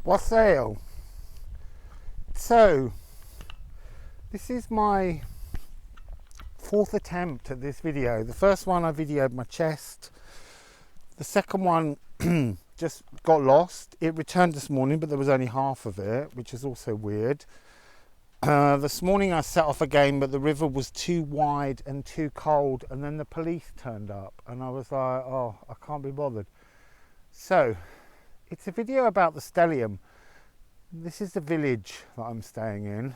Wassail. So this is my fourth attempt at this video. The first one I videoed my chest. The second one just got lost. It returned this morning, but there was only half of it, which is also weird. This morning I set off again, but the river was too wide and too cold, and then the police turned up and I was like, oh, I can't be bothered. So it's a video about the Stellium. This is the village that I'm staying in.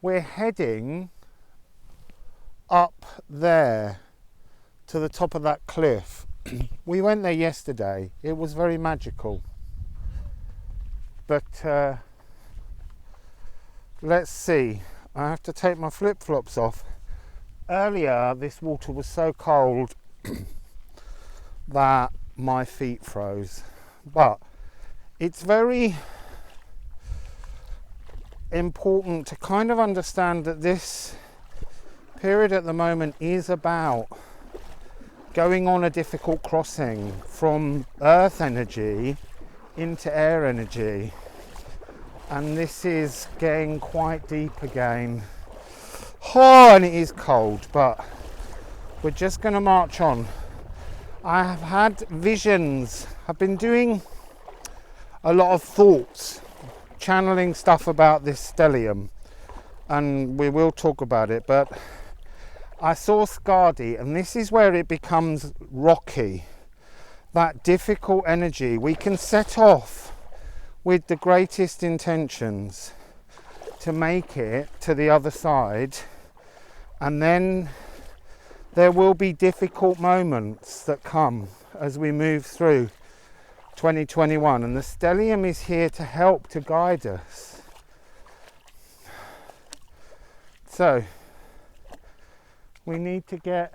We're heading up there to the top of that cliff. We went there yesterday. It was very magical. But let's see. I have to take my flip-flops off. Earlier this water was so cold that my feet froze. But it's very important to kind of understand that this period at the moment is about going on a difficult crossing from earth energy into air energy, and this is getting quite deep again. Oh, and it is cold, but we're just going to march on. I have had visions. I've been doing a lot of thoughts, channeling stuff about this stellium, and we will talk about it, but I saw Skadi, and this is where it becomes rocky. That difficult energy. We can set off with the greatest intentions to make it to the other side, and then there will be difficult moments that come as we move through 2021, and the stellium is here to help, to guide us. So we need to get,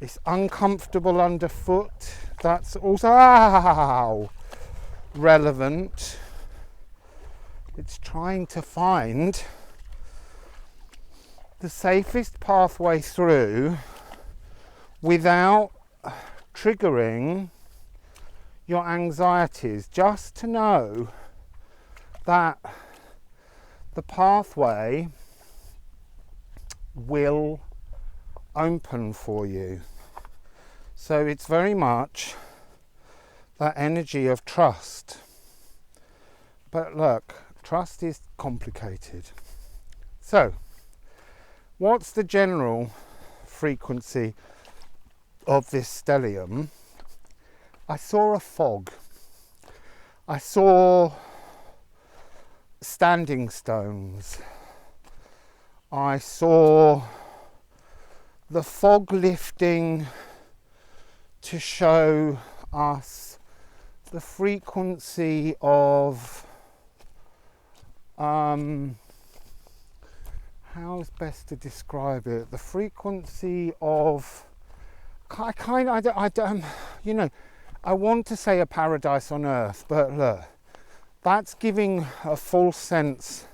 it's uncomfortable underfoot. That's also relevant. It's trying to find the safest pathway through without triggering your anxieties, just to know that the pathway will open for you. So it's very much that energy of trust. But look, trust is complicated. So what's the general frequency of this stellium? I saw a fog. I saw standing stones. I saw the fog lifting to show us the frequency of how's best to describe it? The frequency of I don't, you know, I want to say a paradise on earth, but look, that's giving a false sense,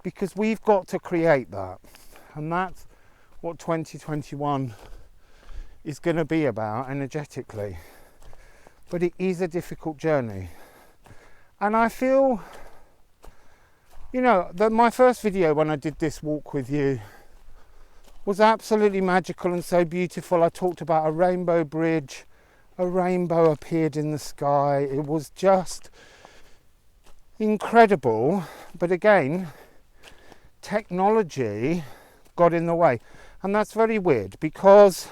because we've got to create that, and that's what 2021 is going to be about energetically. But it is a difficult journey, and I feel, you know, that my first video when I did this walk with you was absolutely magical and so beautiful. I talked about a rainbow bridge, a rainbow appeared in the sky. It was just incredible, but again, technology got in the way, and that's very weird, because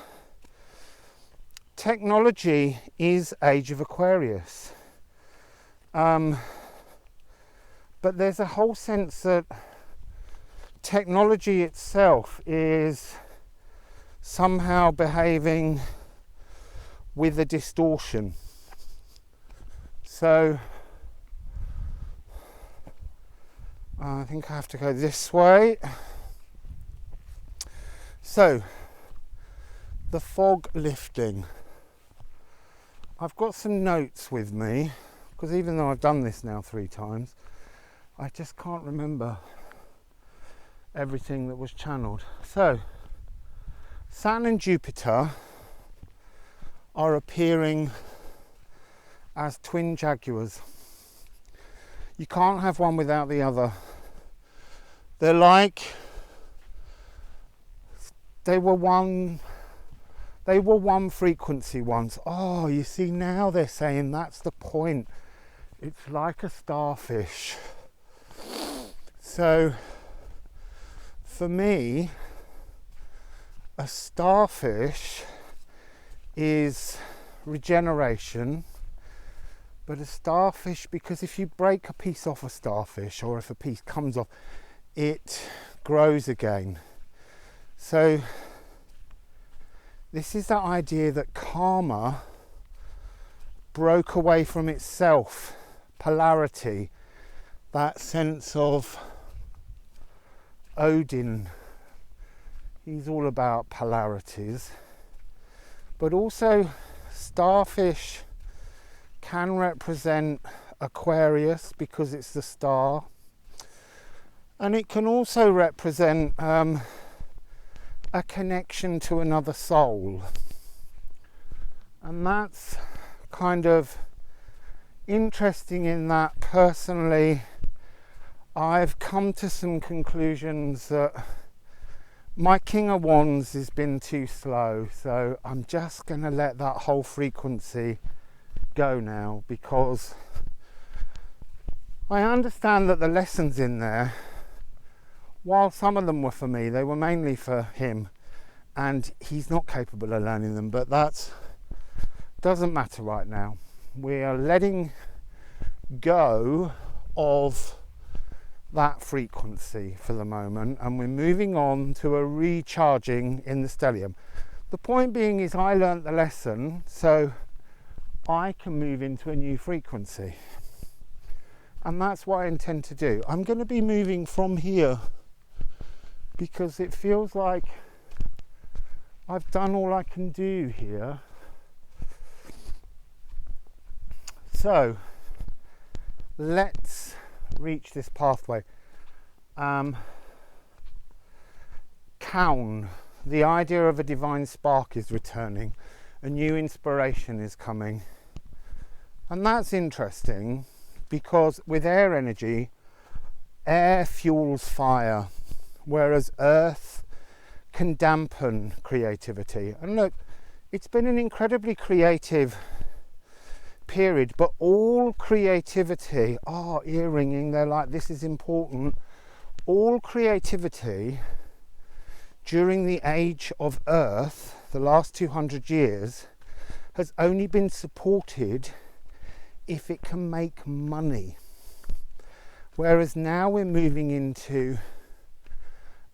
technology is Age of Aquarius, but there's a whole sense that technology itself is somehow behaving with a distortion. So I think I have to go this way. So the fog lifting. I've got some notes with me, because even though I've done this now 3 times, I just can't remember everything that was channeled. So Saturn and Jupiter are appearing as twin jaguars. You can't have one without the other. They're like, they were one frequency once. Oh, you see, now they're saying that's the point. It's like a starfish. So for me, a starfish is regeneration, but a starfish, because if you break a piece off a starfish, or if a piece comes off, it grows again. So this is that idea that karma broke away from itself, polarity, that sense of Odin. He's all about polarities, but also starfish can represent Aquarius because it's the star, and it can also represent a connection to another soul, and that's kind of interesting in that personally I've come to some conclusions that my King of Wands has been too slow, so I'm just going to let that whole frequency go now, because I understand that the lessons in there, while some of them were for me, they were mainly for him, and he's not capable of learning them, but that doesn't matter right now. We are letting go of that frequency for the moment, and we're moving on to a recharging in the stellium. The point being is I learnt the lesson, so I can move into a new frequency, and that's what I intend to do. I'm going to be moving from here because it feels like I've done all I can do here. So let's reach this pathway. Kaun, the idea of a divine spark is returning, a new inspiration is coming, and that's interesting because with air energy, air fuels fire, whereas earth can dampen creativity. And look, it's been an incredibly creative period, but all creativity, ear ringing, they're like, this is important. All creativity during the age of Earth, the last 200 years, has only been supported if it can make money. Whereas now we're moving into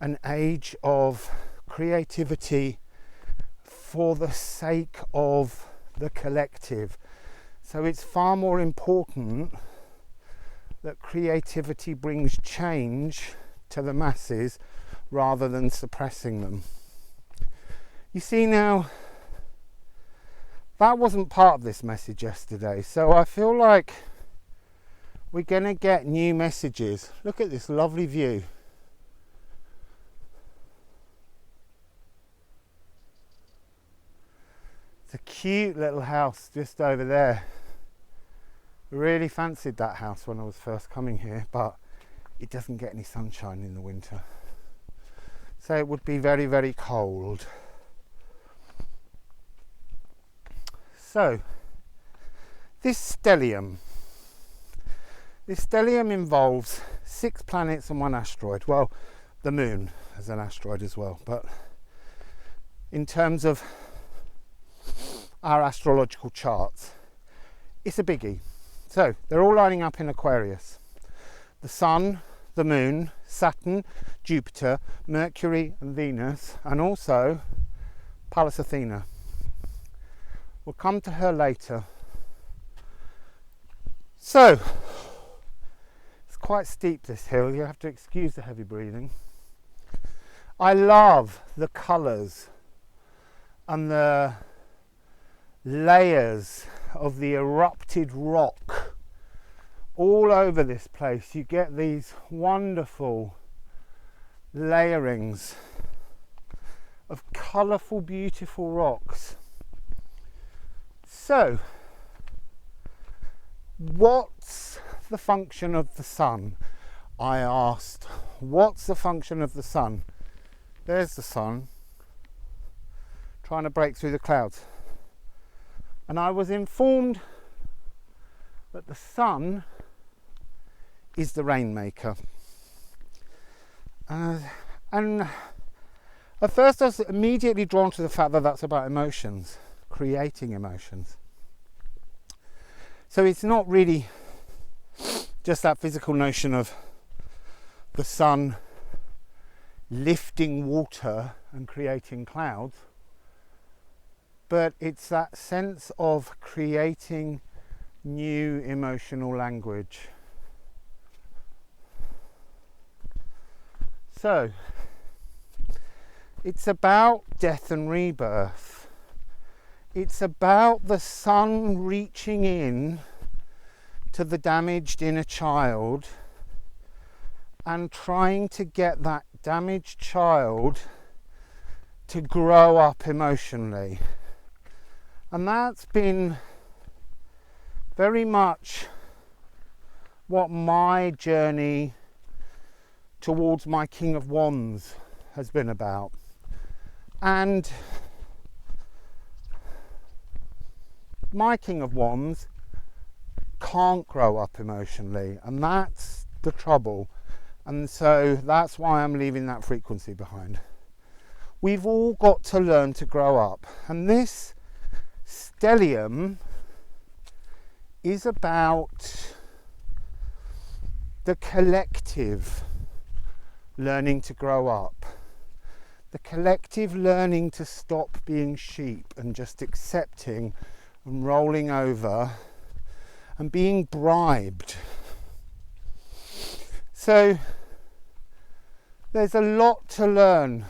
an age of creativity for the sake of the collective. So it's far more important that creativity brings change to the masses rather than suppressing them. You see, now that wasn't part of this message yesterday, so I feel like we're going to get new messages. Look at this lovely view. It's a cute little house just over there. Really fancied that house when I was first coming here, but it doesn't get any sunshine in the winter, so it would be very, very cold. So this stellium involves 6 planets and 1 asteroid. Well, the moon as an asteroid as well, but in terms of our astrological charts, it's a biggie. So they're all lining up in Aquarius. The Sun, the Moon, Saturn, Jupiter, Mercury and Venus, and also Pallas Athena. We'll come to her later. So it's quite steep, this hill. You have to excuse the heavy breathing. I love the colours and the layers of the erupted rock all over this place. You get these wonderful layerings of colourful, beautiful rocks. So What's the function of the sun? I asked. What's the function of the sun? There's the sun trying to break through the clouds. And I was informed that the sun is the rainmaker. And at first I was immediately drawn to the fact that that's about emotions, creating emotions. So it's not really just that physical notion of the sun lifting water and creating clouds, but it's that sense of creating new emotional language. So it's about death and rebirth. It's about the sun reaching in to the damaged inner child and trying to get that damaged child to grow up emotionally. And that's been very much what my journey towards my King of Wands has been about. And my King of Wands can't grow up emotionally, and that's the trouble. And so that's why I'm leaving that frequency behind. We've all got to learn to grow up, and this stellium is about the collective learning to grow up, the collective learning to stop being sheep and just accepting and rolling over and being bribed. So there's a lot to learn,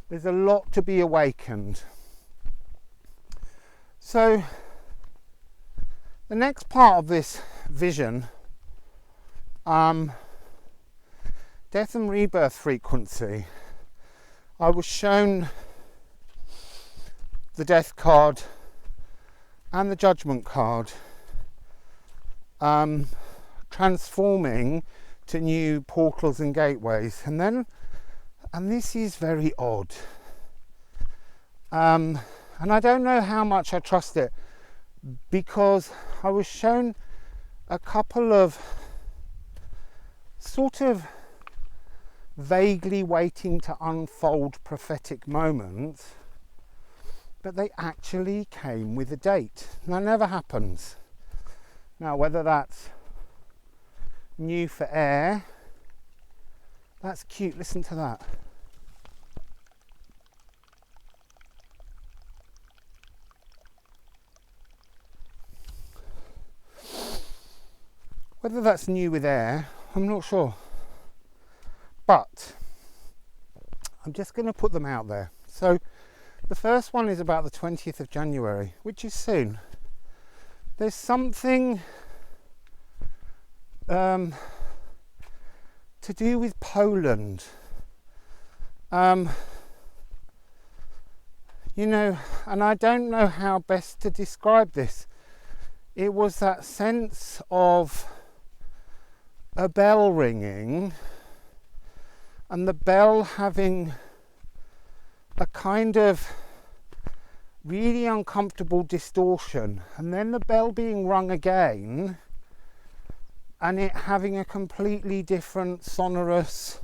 there's a lot to be awakened. So the next part of this vision, death and rebirth frequency, I was shown the death card and the judgment card, transforming to new portals and gateways, and this is very odd, and I don't know how much I trust it, because I was shown a couple of sort of vaguely waiting to unfold prophetic moments, but they actually came with a date. That never happens. Now, whether that's new for air, that's cute, listen to that. Whether that's new with air, I'm not sure. But I'm just going to put them out there. So the first one is about the 20th of January, which is soon. There's something to do with Poland. You know, and I don't know how best to describe this. It was that sense of a bell ringing, and the bell having a kind of really uncomfortable distortion, and then the bell being rung again and it having a completely different sonorous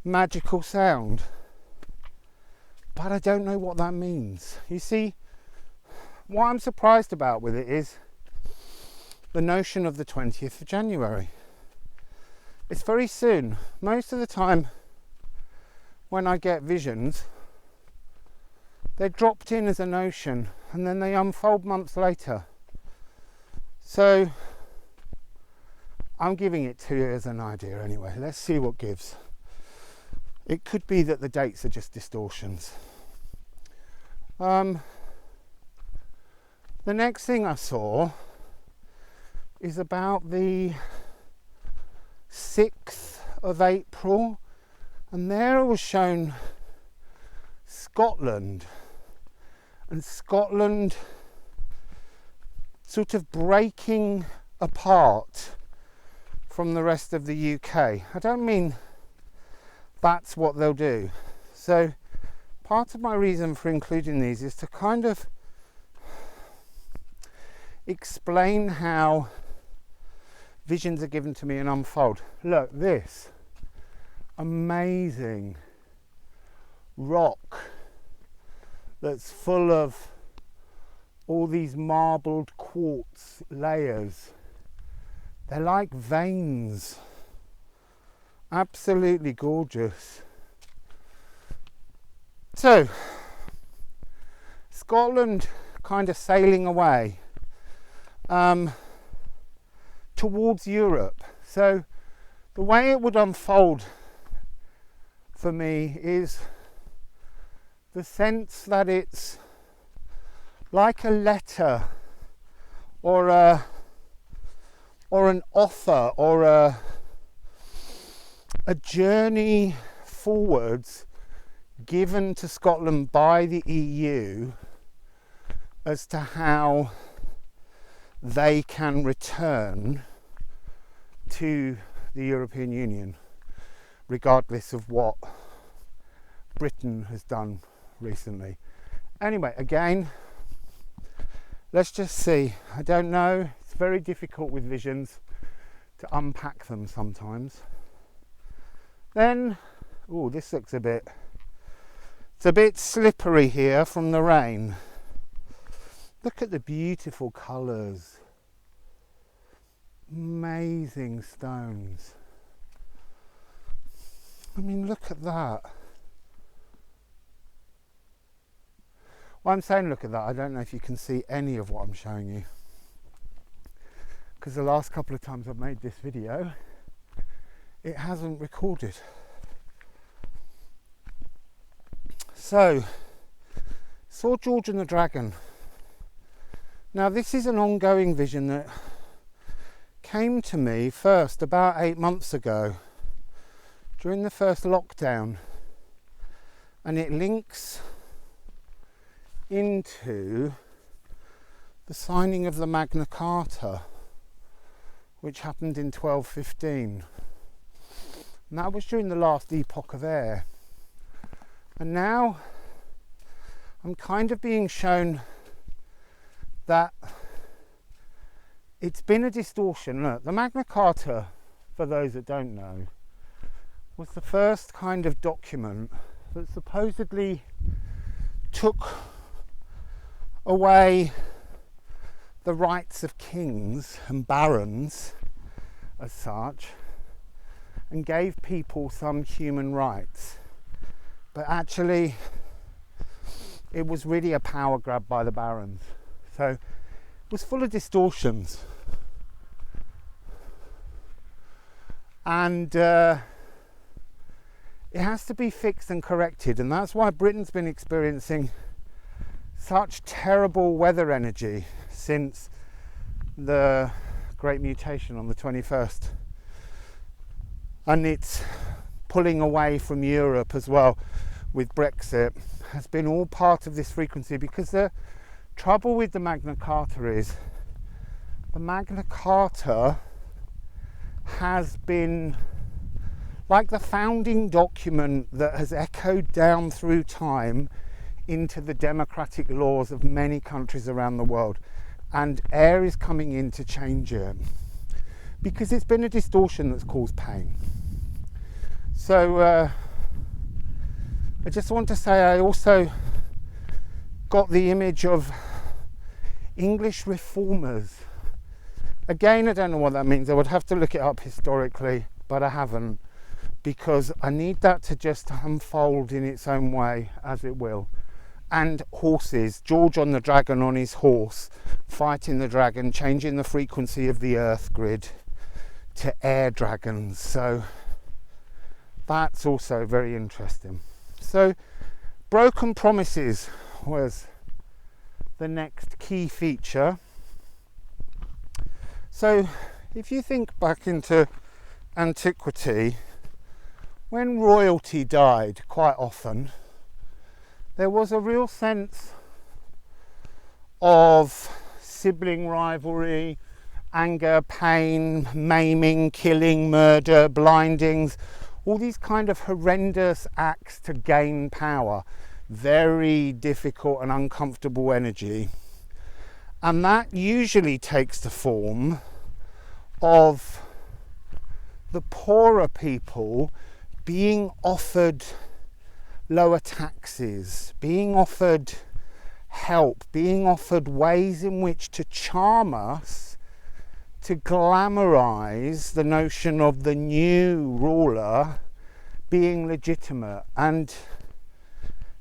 magical sound. But I don't know what that means. You see, what I'm surprised about with it is the notion of the 20th of January. It's very soon. Most of the time when I get visions, they're dropped in as a notion and then they unfold months later. So I'm giving it to you as an idea anyway. Let's see what gives. It could be that the dates are just distortions. The next thing I saw is about the 6th of April, and there I was shown Scotland, and Scotland sort of breaking apart from the rest of the UK. I don't mean that's what they'll do. So part of my reason for including these is to kind of explain how visions are given to me and unfold. Look, this amazing rock that's full of all these marbled quartz layers. They're like veins. Absolutely gorgeous. So, Scotland kind of sailing away towards Europe. So, the way it would unfold for me is the sense that it's like a letter or an offer or a journey forwards given to Scotland by the EU as to how they can return to the European Union, regardless of what Britain has done recently. Anyway, again, let's just see. I don't know. It's very difficult with visions to unpack them sometimes. Then, oh, this looks it's a bit slippery here from the rain. Look at the beautiful colours. Amazing stones. I mean, look at that. Well, I'm saying look at that. I don't know if you can see any of what I'm showing you, because the last couple of times I've made this video, it hasn't recorded. So, saw George and the Dragon. Now, this is an ongoing vision that came to me first about 8 months ago during the first lockdown, and it links into the signing of the Magna Carta, which happened in 1215, and that was during the last epoch of air. And now I'm kind of being shown that it's been a distortion. Look, the Magna Carta, for those that don't know, was the first kind of document that supposedly took away the rights of kings and barons as such and gave people some human rights. But actually, it was really a power grab by the barons. So it was full of distortions. And it has to be fixed and corrected. And that's why Britain's been experiencing such terrible weather energy since the Great Mutation on the 21st. And it's pulling away from Europe as well with Brexit, has been all part of this frequency, because the trouble with the Magna Carta is the Magna Carta has been like the founding document that has echoed down through time into the democratic laws of many countries around the world, and air is coming in to change it because it's been a distortion that's caused pain. So I just want to say I also got the image of English reformers. Again, I don't know what that means. I would have to look it up historically, but I haven't, because I need that to just unfold in its own way, as it will. And horses, George on the Dragon on his horse, fighting the dragon, changing the frequency of the earth grid to air dragons. So that's also very interesting. So broken promises was the next key feature. So if you think back into antiquity, when royalty died, quite often there was a real sense of sibling rivalry, anger, pain, maiming, killing, murder, blindings, all these kind of horrendous acts to gain power. Very difficult and uncomfortable energy. And that usually takes the form of the poorer people being offered lower taxes, being offered help, being offered ways in which to charm us, to glamorize the notion of the new ruler being legitimate. And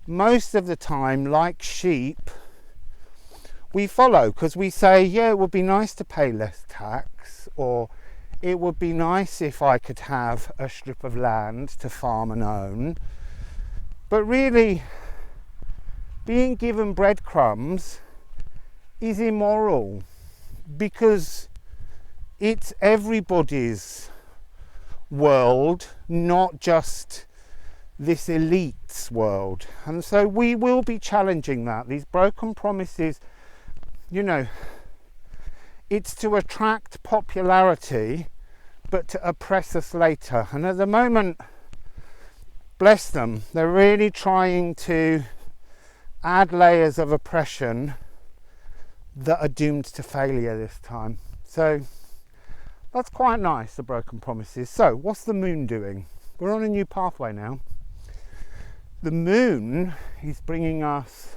most of the time, like sheep, we follow because we say, yeah, it would be nice to pay less tax, or it would be nice if I could have a strip of land to farm and own. But really, being given breadcrumbs is immoral, because it's everybody's world, not just this elite's world. And so we will be challenging that. These broken promises, you know, it's to attract popularity, but to oppress us later. And at the moment, bless them, they're really trying to add layers of oppression that are doomed to failure this time. So that's quite nice, the broken promises. So what's the moon doing? We're on a new pathway now. The moon is bringing us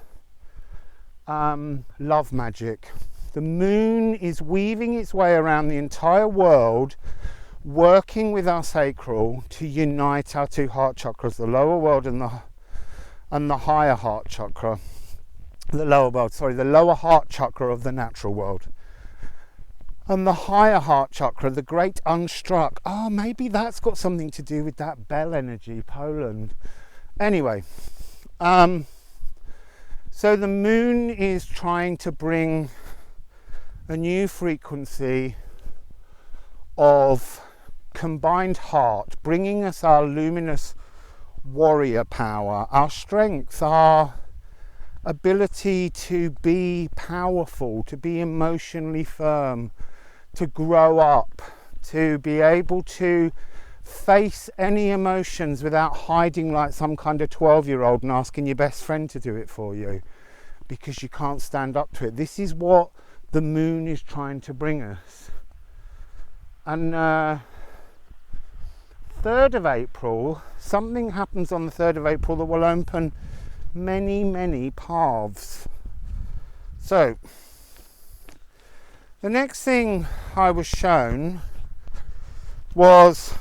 love magic. The moon is weaving its way around the entire world, working with our sacral to unite our two heart chakras, the lower world and the higher heart chakra. The lower heart chakra of the natural world. And the higher heart chakra, the great unstruck. Oh, maybe that's got something to do with that bell energy, Poland. Anyway, so the moon is trying to bring a new frequency of combined heart, bringing us our luminous warrior power, our strength, our ability to be powerful, to be emotionally firm, to grow up, to be able to face any emotions without hiding like some kind of 12-year-old and asking your best friend to do it for you because you can't stand up to it. This is what the moon is trying to bring us. And 3rd of April, something happens on the 3rd of April that will open many, many paths. So the next thing I was shown was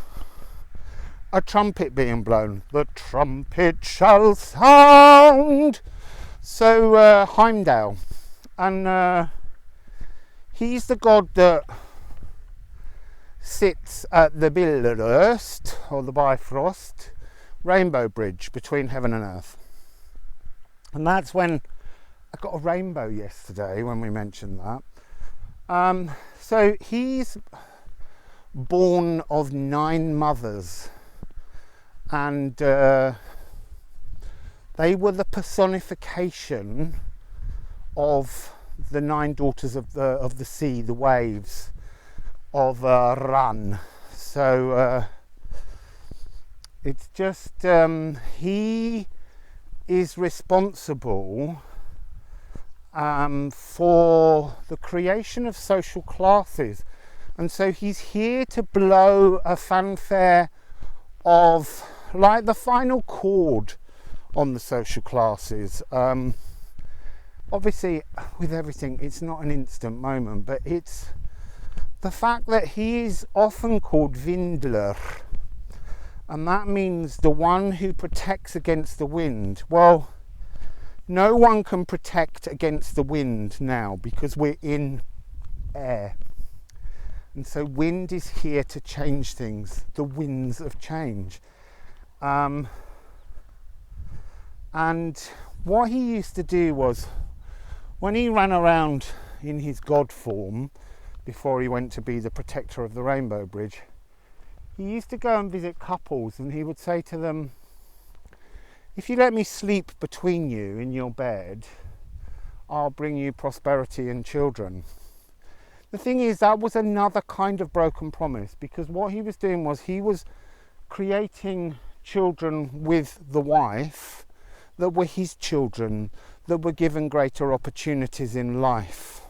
a trumpet being blown. The trumpet shall sound. So Heimdall, and he's the god that sits at the Billurst, or the Bifrost rainbow bridge between heaven and earth. And that's when I got a rainbow yesterday when we mentioned that. So he's born of 9 mothers, and they were the personification of the 9 daughters of the sea, the waves of Ran. So it's just he is responsible for the creation of social classes, and so he's here to blow a fanfare of like the final chord on the social classes. Obviously with everything it's not an instant moment, but it's the fact that he is often called Vindler, and that means the one who protects against the wind. Well, no one can protect against the wind now because we're in air, and so wind is here to change things, the winds of change. And what he used to do was, when he ran around in his god form before he went to be the protector of the Rainbow Bridge, he used to go and visit couples, and he would say to them, if you let me sleep between you in your bed, I'll bring you prosperity and children. The thing is, that was another kind of broken promise, because what he was doing was he was creating children with the wife that were his children, that were given greater opportunities in life,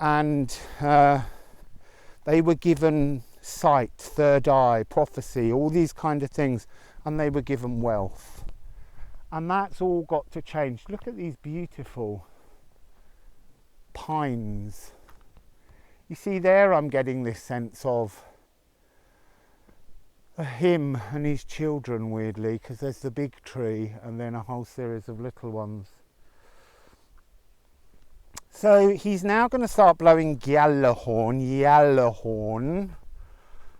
and they were given sight, third eye, prophecy, all these kind of things, and they were given wealth. And that's all got to change. Look at these beautiful pines. You see there, I'm getting this sense of him and his children, weirdly, because there's the big tree and then a whole series of little ones. So he's now going to start blowing Yellowhorn,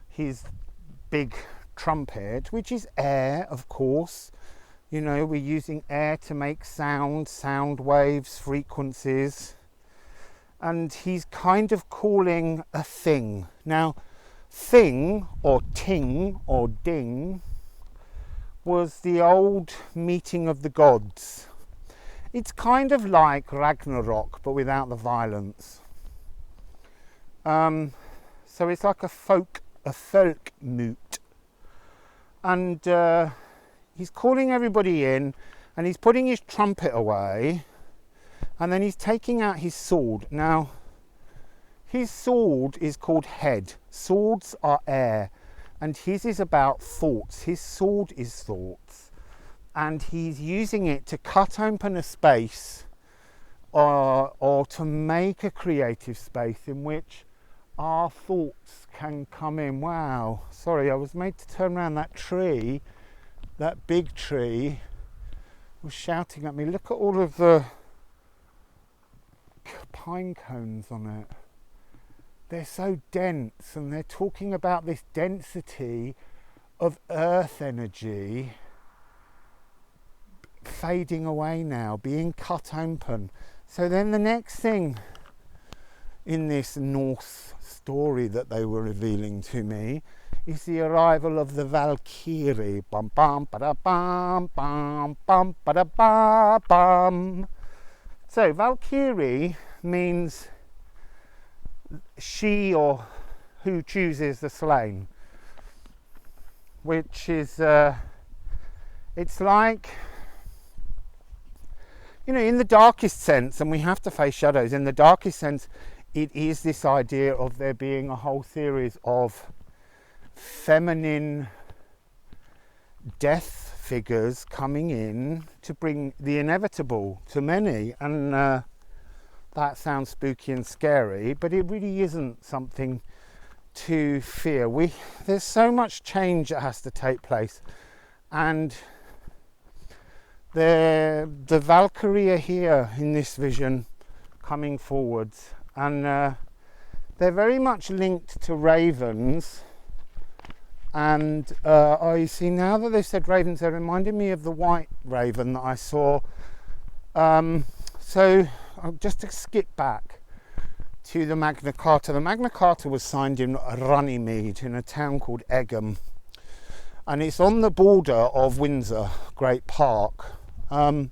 his big trumpet, which is air, of course. You know, we're using air to make sound waves, frequencies. And he's kind of calling a thing. Now, thing or ting or ding was the old meeting of the gods. It's kind of like Ragnarok, but without the violence. So it's like a folk moot. And he's calling everybody in, and he's putting his trumpet away, and then he's taking out his sword. Now, his sword is called head. Swords are air, and his is about thoughts. His sword is thoughts, and he's using it to cut open a space or to make a creative space in which our thoughts can come in. Wow, sorry, I was made to turn around. That tree, that big tree, was shouting at me. Look at all of the pine cones on it. They're so dense, and they're talking about this density of earth energy fading away now, being cut open. So then the next thing in this Norse story that they were revealing to me is the arrival of the Valkyrie. Bum bum ba bum bum bum ba ba bum. So Valkyrie means she or who chooses the slain, which is it's like, you know, in the darkest sense, and we have to face shadows, in the darkest sense, it is this idea of there being a whole series of feminine death figures coming in to bring the inevitable to many. And that sounds spooky and scary, but it really isn't something to fear. There's so much change that has to take place, and the Valkyrie are here in this vision coming forwards, and they're very much linked to ravens. And you see, now that they've said ravens, they're reminding me of the white raven that I saw. So just to skip back to the Magna Carta. The Magna Carta was signed in Runnymede, in a town called Egham, and it's on the border of Windsor Great Park. And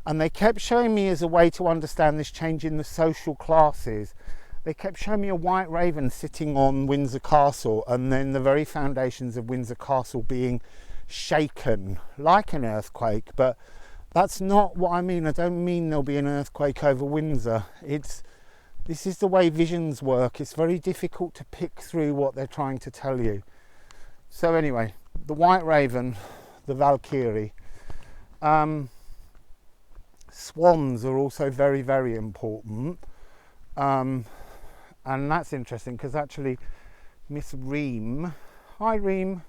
they kept showing me, as a way to understand this change in the social classes, they kept showing me a white raven sitting on Windsor Castle, and then the very foundations of Windsor Castle being shaken like an earthquake. But that's not what I mean. I don't mean there'll be an earthquake over Windsor. This is the way visions work. It's very difficult to pick through what they're trying to tell you. So anyway, the white raven, the Valkyrie. Swans are also very, very important. And that's interesting, because actually Miss Reem, hi Reem,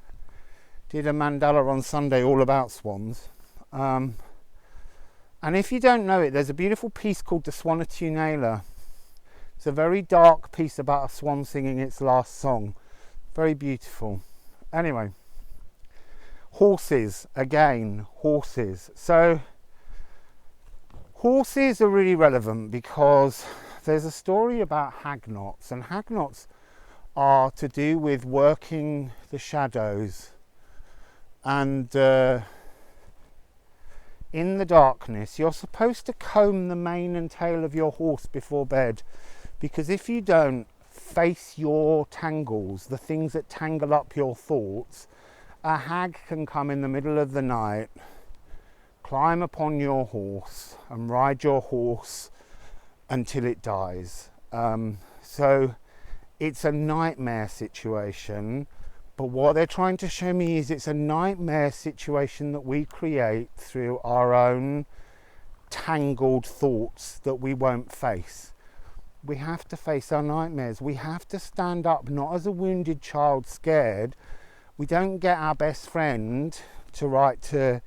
did a mandala on Sunday all about swans. And if you don't know it, there's a beautiful piece called the Swanatunalia. It's a very dark piece about a swan singing its last song. Very beautiful. Anyway, horses, again, horses. So horses are really relevant because there's a story about hagnots, and hagnots are to do with working the shadows. And in the darkness, you're supposed to comb the mane and tail of your horse before bed, because if you don't face your tangles, the things that tangle up your thoughts, a hag can come in the middle of the night, climb upon your horse and ride your horse until it dies. So it's a nightmare situation, but what they're trying to show me is it's a nightmare situation that we create through our own tangled thoughts that we won't face. We have to face our nightmares. We have to stand up, not as a wounded child scared. We don't get our best friend to write to,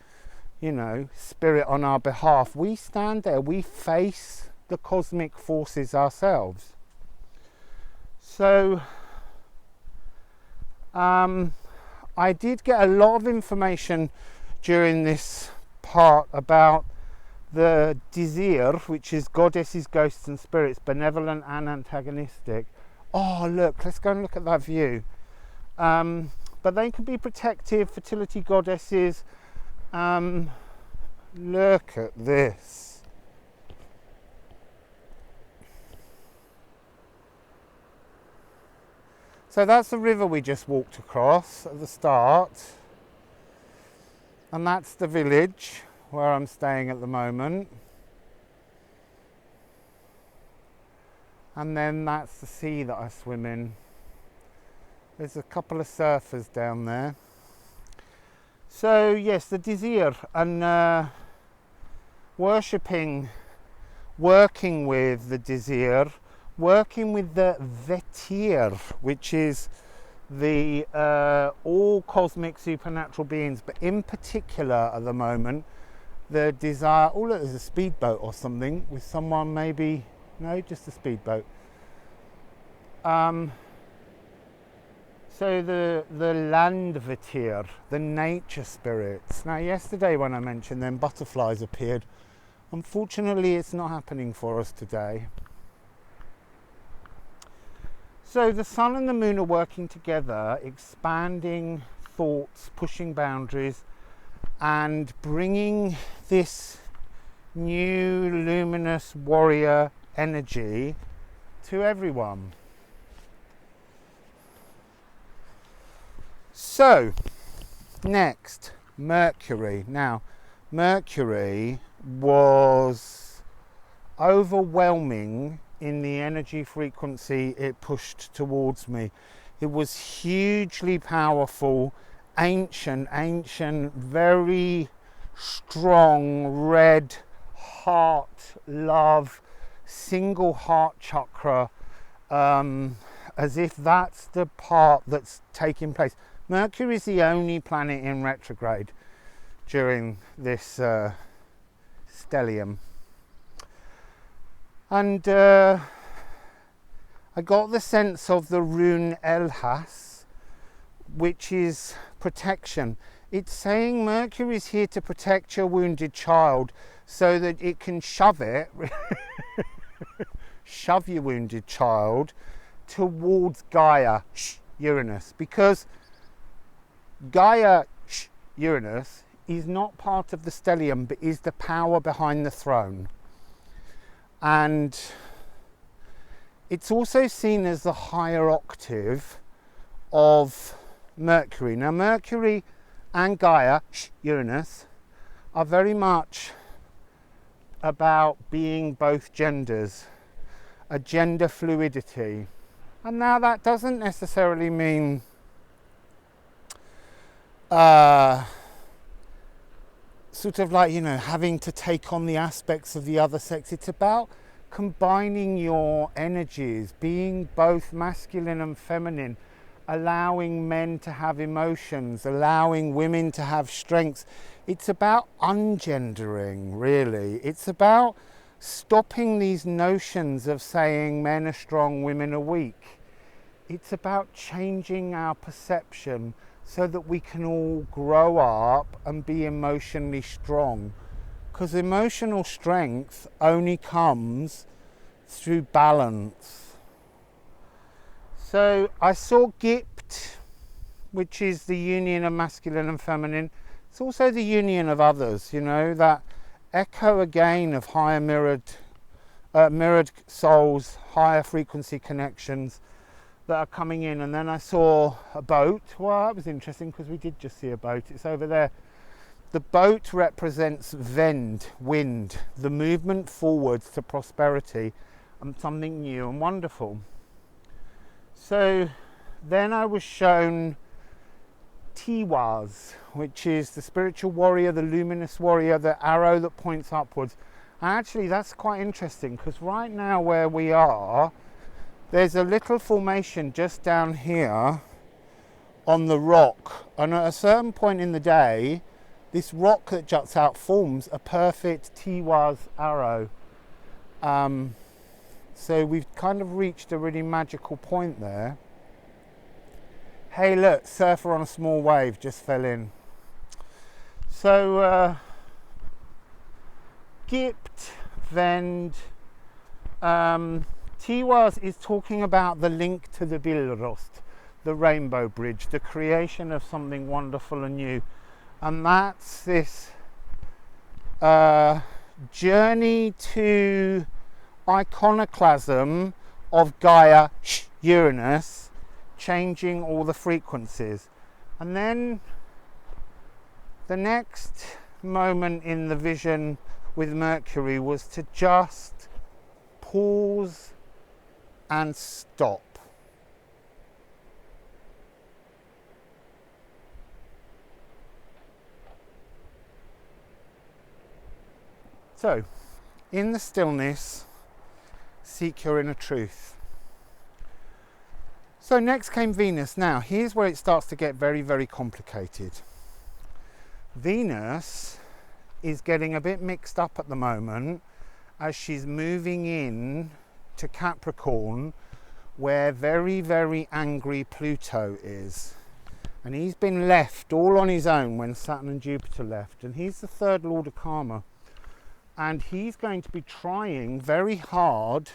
spirit on our behalf. We stand there, we face the cosmic forces ourselves. So I did get a lot of information during this part about the Désir, which is goddesses, ghosts and spirits, benevolent and antagonistic. Oh look, let's go and look at that view. But they can be protective, fertility goddesses. Look at this. So that's the river we just walked across at the start. And that's the village where I'm staying at the moment. And then that's the sea that I swim in. There's a couple of surfers down there. So yes, the Désir, and worshipping, working with the Désir, working with the Vetir, which is the all cosmic supernatural beings, but in particular at the moment, the desire. Oh look, there's a speedboat or something with someone, maybe, no, just a speedboat. So the land Vetir, the nature spirits. Now yesterday when I mentioned them, butterflies appeared. Unfortunately, it's not happening for us today. So the sun and the moon are working together, expanding thoughts, pushing boundaries, and bringing this new luminous warrior energy to everyone. So, next, Mercury. Now, Mercury was overwhelming in the energy frequency it pushed towards me. It was hugely powerful, ancient, very strong, red heart, love, single heart chakra, as if that's the part that's taking place. Mercury is the only planet in retrograde during this stellium. And I got the sense of the rune Elhas, which is protection. It's saying Mercury is here to protect your wounded child so that it can shove your wounded child towards Gaia, Uranus, because Gaia, Uranus, is not part of the stellium, but is the power behind the throne. And it's also seen as the higher octave of Mercury. Now, Mercury and Gaia, Uranus, are very much about being both genders, a gender fluidity. And now that doesn't necessarily mean sort of like, having to take on the aspects of the other sex. It's about combining your energies, being both masculine and feminine, allowing men to have emotions, allowing women to have strengths. It's about ungendering, really. It's about stopping these notions of saying men are strong, women are weak. It's about changing our perception so that we can all grow up and be emotionally strong. Because emotional strength only comes through balance. So I saw Gipt, which is the union of masculine and feminine. It's also the union of others, that echo again of higher mirrored souls, higher frequency connections that are coming in. And then I saw a boat. Well, that was interesting because we did just see a boat. It's over there. The boat represents wind, the movement forwards to prosperity and something new and wonderful. So then I was shown Tiwaz, which is the spiritual warrior, the luminous warrior, the arrow that points upwards. And actually that's quite interesting because right now where we are, there's a little formation just down here on the rock, and at a certain point in the day this rock that juts out forms a perfect Tiwaz arrow. So we've kind of reached a really magical point there. Hey look, surfer on a small wave just fell in. So Gipt Vend Tiwaz is talking about the link to the Bilrost, the rainbow bridge, the creation of something wonderful and new. And that's this journey to iconoclasm of Gaia, Uranus, changing all the frequencies. And then the next moment in the vision with Mercury was to just pause and stop. So, in the stillness, seek your inner truth. So next came Venus. Now, here's where it starts to get very, very complicated. Venus is getting a bit mixed up at the moment as she's moving in to Capricorn, where very, very angry Pluto is. And he's been left all on his own when Saturn and Jupiter left. And he's the third lord of karma. And he's going to be trying very hard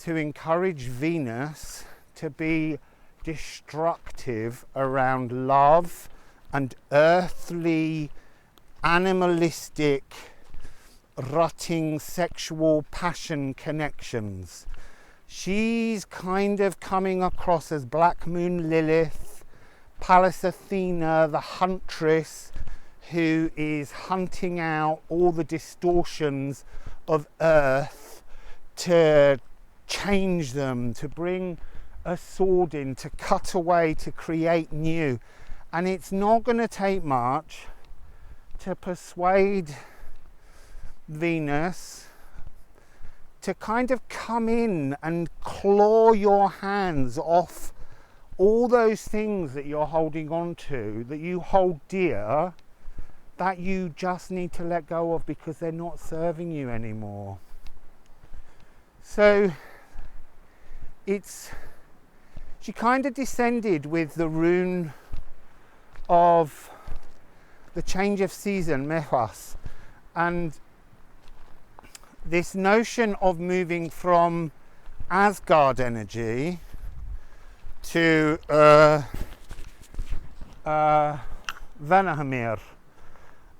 to encourage Venus to be destructive around love and earthly, animalistic, rutting sexual passion connections. She's kind of coming across as Black Moon Lilith, Pallas Athena, the huntress, who is hunting out all the distortions of Earth to change them, to bring a sword in, to cut away, to create new. And it's not going to take much to persuade Venus to kind of come in and claw your hands off all those things that you're holding on to, that you hold dear, that you just need to let go of because they're not serving you anymore. So she kind of descended with the rune of the change of season, Mehwas, and this notion of moving from Asgard energy to Vanahamir,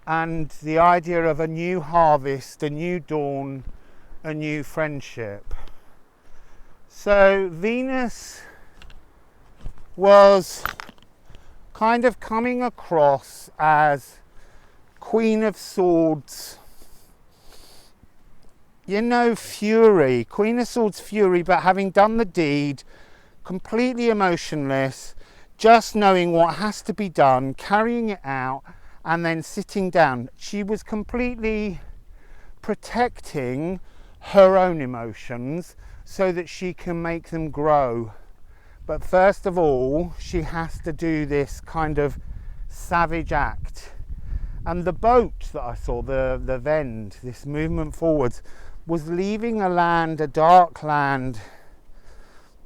and the idea of a new harvest, a new dawn, a new friendship. So Venus was kind of coming across as Queen of Swords, you know, fury, Queen of Swords fury, but having done the deed, completely emotionless, just knowing what has to be done, carrying it out, and then sitting down. She was completely protecting her own emotions so that she can make them grow. But first of all, she has to do this kind of savage act. And the boat that I saw, the Vend, this movement forwards, was leaving a land, a dark land,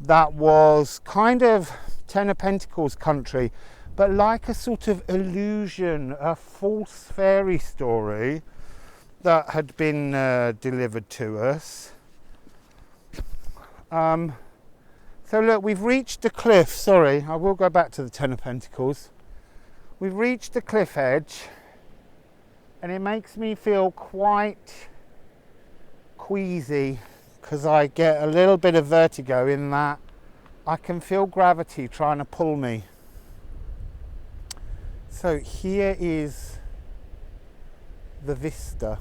that was kind of Ten of Pentacles country, but like a sort of illusion, a false fairy story that had been delivered to us. So look, we've reached the cliff. Sorry, I will go back to the Ten of Pentacles. We've reached the cliff edge, and it makes me feel quite queasy because I get a little bit of vertigo in that I can feel gravity trying to pull me. So here is the vista.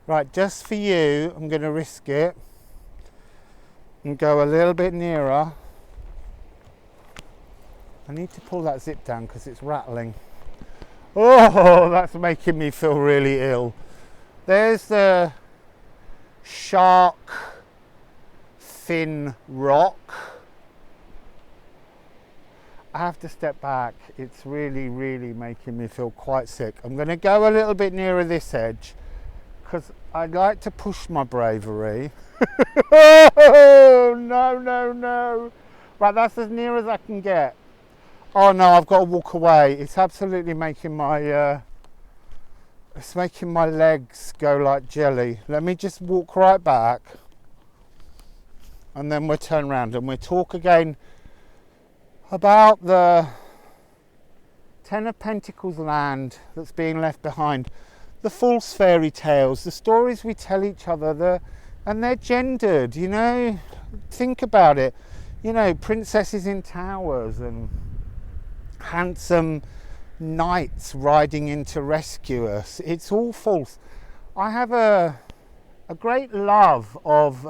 Right, just for you, I'm going to risk it and go a little bit nearer. I need to pull that zip down because it's rattling. Oh, that's making me feel really ill. There's the shark fin rock. I have to step back. It's really, really making me feel quite sick. I'm going to go a little bit nearer this edge because I'd like to push my bravery. Oh, no, no, no. Right, that's as near as I can get. Oh no, I've got to walk away. It's absolutely making my it's making my legs go like jelly. Let me just walk right back and then we'll turn around and we'll talk again about the Ten of Pentacles land that's being left behind, the false fairy tales, the stories we tell each other, and they're gendered, you know. Think about it, you know, princesses in towers and handsome knights riding in to rescue us. It's all false. I have a great love of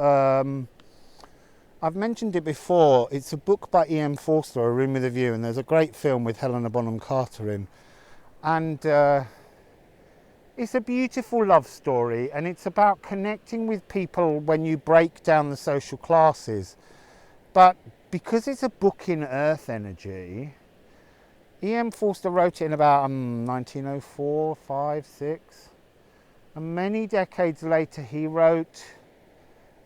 I've mentioned it before. It's a book by E.M. Forster, A Room with a View, and there's a great film with Helena Bonham Carter in, and it's a beautiful love story, and it's about connecting with people when you break down the social classes. But because it's a book in earth energy, E.M. Forster wrote it in about 1904, 5, 6. And many decades later, he wrote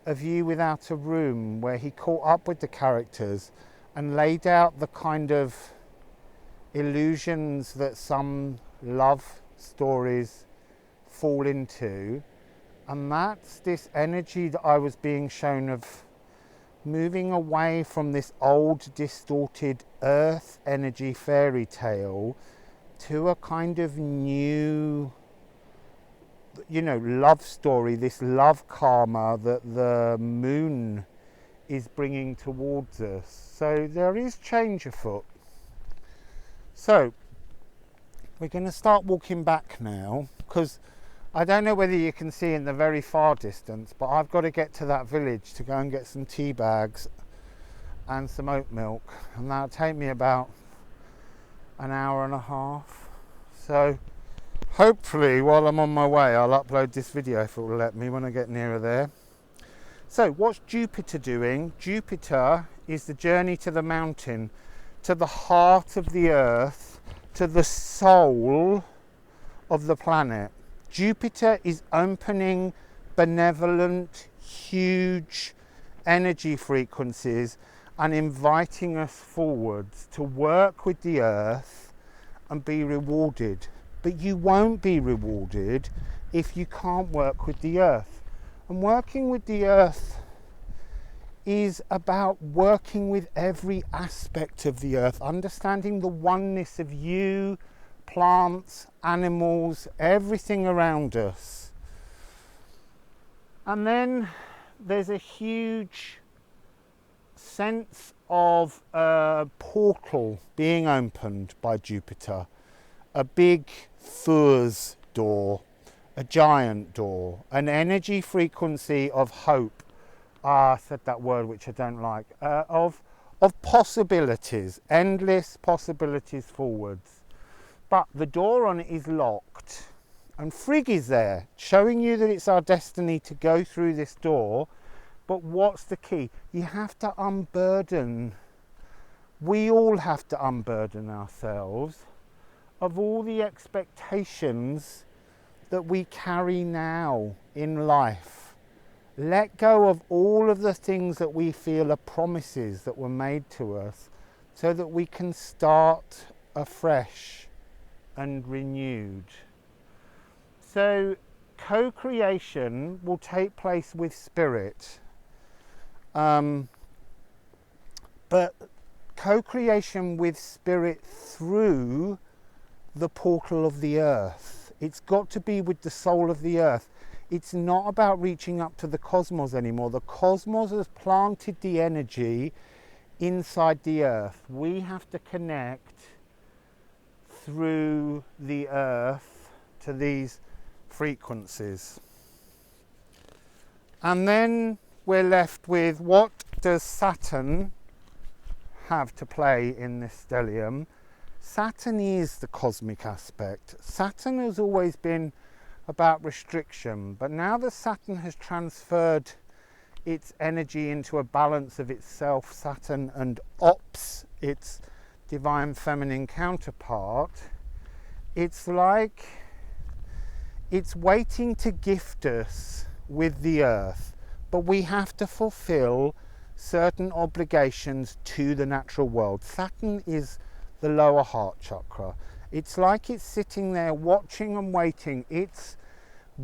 A View Without a Room, where he caught up with the characters and laid out the kind of illusions that some love stories fall into. And that's this energy that I was being shown of moving away from this old distorted earth energy fairy tale to a kind of new, you know, love story, this love karma that the moon is bringing towards us. So there is change afoot. So we're going to start walking back now, because I don't know whether you can see in the very far distance, but I've got to get to that village to go and get some tea bags and some oat milk, and that'll take me about an hour and a half. So hopefully while I'm on my way I'll upload this video if it will let me when I get nearer there. So what's Jupiter doing? Jupiter is the journey to the mountain, to the heart of the earth, to the soul of the planet. Jupiter is opening benevolent, huge energy frequencies and inviting us forwards to work with the earth and be rewarded. But you won't be rewarded if you can't work with the earth. And working with the earth is about working with every aspect of the earth, understanding the oneness of you, plants, animals, everything around us. And then there's a huge sense of a portal being opened by Jupiter, a big furze door, a giant door, an energy frequency of hope. I said that word which I don't like, of possibilities, endless possibilities forwards. But the door on it is locked, and Frigg is there, showing you that it's our destiny to go through this door. But what's the key? You have to unburden. We all have to unburden ourselves of all the expectations that we carry now in life. Let go of all of the things that we feel are promises that were made to us, so that we can start afresh and renewed. So co-creation will take place with spirit, But co-creation with spirit through the portal of the earth. It's got to be with the soul of the earth. It's not about reaching up to the cosmos anymore. The cosmos has planted the energy inside the earth. We have to connect through the earth to these frequencies. And then we're left with, what does Saturn have to play in this stellium? Saturn is the cosmic aspect. Saturn has always been about restriction, but now that Saturn has transferred its energy into a balance of itself, Saturn and Ops, its divine feminine counterpart, it's like it's waiting to gift us with the earth, but we have to fulfill certain obligations to the natural world. Saturn is the lower heart chakra. It's like it's sitting there watching and waiting. It's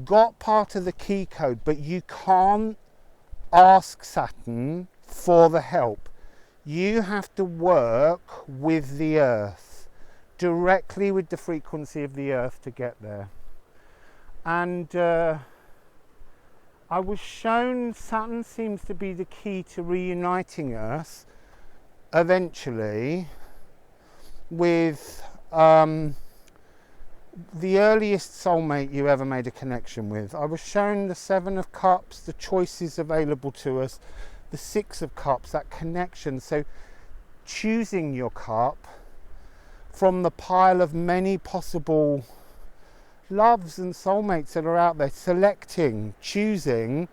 got part of the key code, but you can't ask Saturn for the help. You have to work with the earth, directly with the frequency of the earth to get there. And I was shown Saturn seems to be the key to reuniting us eventually with the earliest soulmate you ever made a connection with. I was shown the Seven of Cups, the choices available to us, the Six of Cups, that connection. So choosing your cup from the pile of many possible loves and soulmates that are out there, selecting, choosing,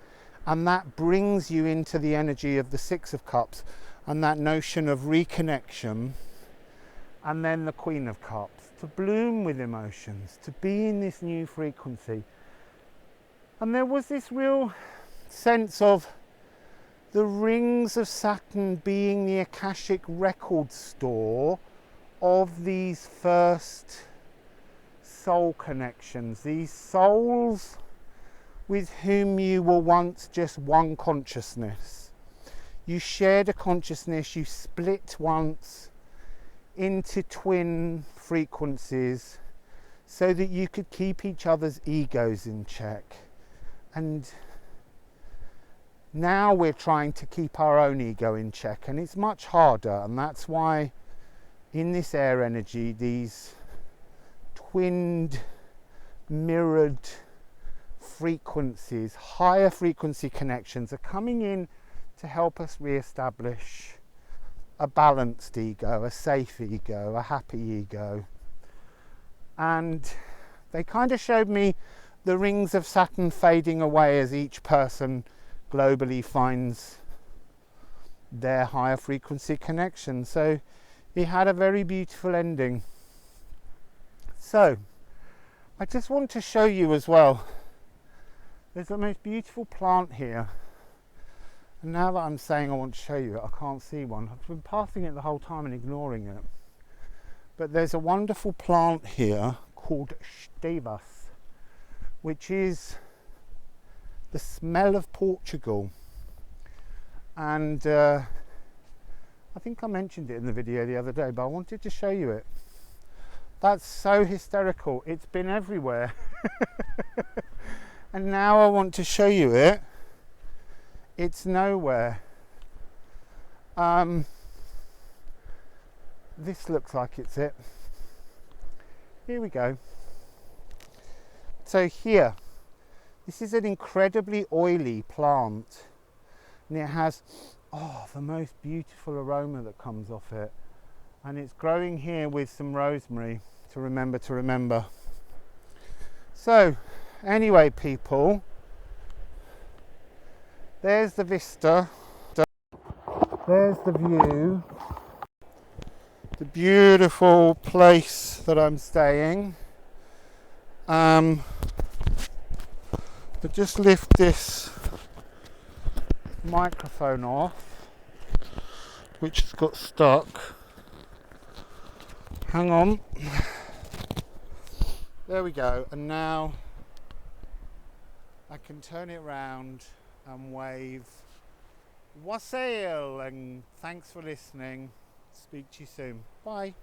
and that brings you into the energy of the Six of Cups and that notion of reconnection. And then the Queen of Cups, to bloom with emotions, to be in this new frequency. And there was this real sense of the rings of Saturn being the Akashic record store of these first soul connections, these souls with whom you were once just one consciousness. You shared a consciousness, you split once into twin frequencies so that you could keep each other's egos in check. And now we're trying to keep our own ego in check, and it's much harder. And that's why in this air energy, these twinned, mirrored frequencies, higher frequency connections are coming in to help us re-establish a balanced ego, a safe ego, a happy ego. And they kind of showed me the rings of Saturn fading away as each person globally finds their higher frequency connection. So it had a very beautiful ending. So I just want to show you as well, there's the most beautiful plant here. And now that I'm saying I want to show you it, I can't see one. I've been passing it the whole time and ignoring it. But there's a wonderful plant here called Stevas, which is the smell of Portugal. And I think I mentioned it in the video the other day, but I wanted to show you it. That's so hysterical. It's been everywhere. And now I want to show you it. It's nowhere. This looks like it's it. Here we go. So here, this is an incredibly oily plant, and it has the most beautiful aroma that comes off it. And it's growing here with some rosemary to remember. So anyway, people, there's the vista, there's the view, the beautiful place that I'm staying. But just lift this microphone off, which has got stuck. Hang on. There we go. And now I can turn it around and wave Wassail, and thanks for listening. Speak to you soon. Bye.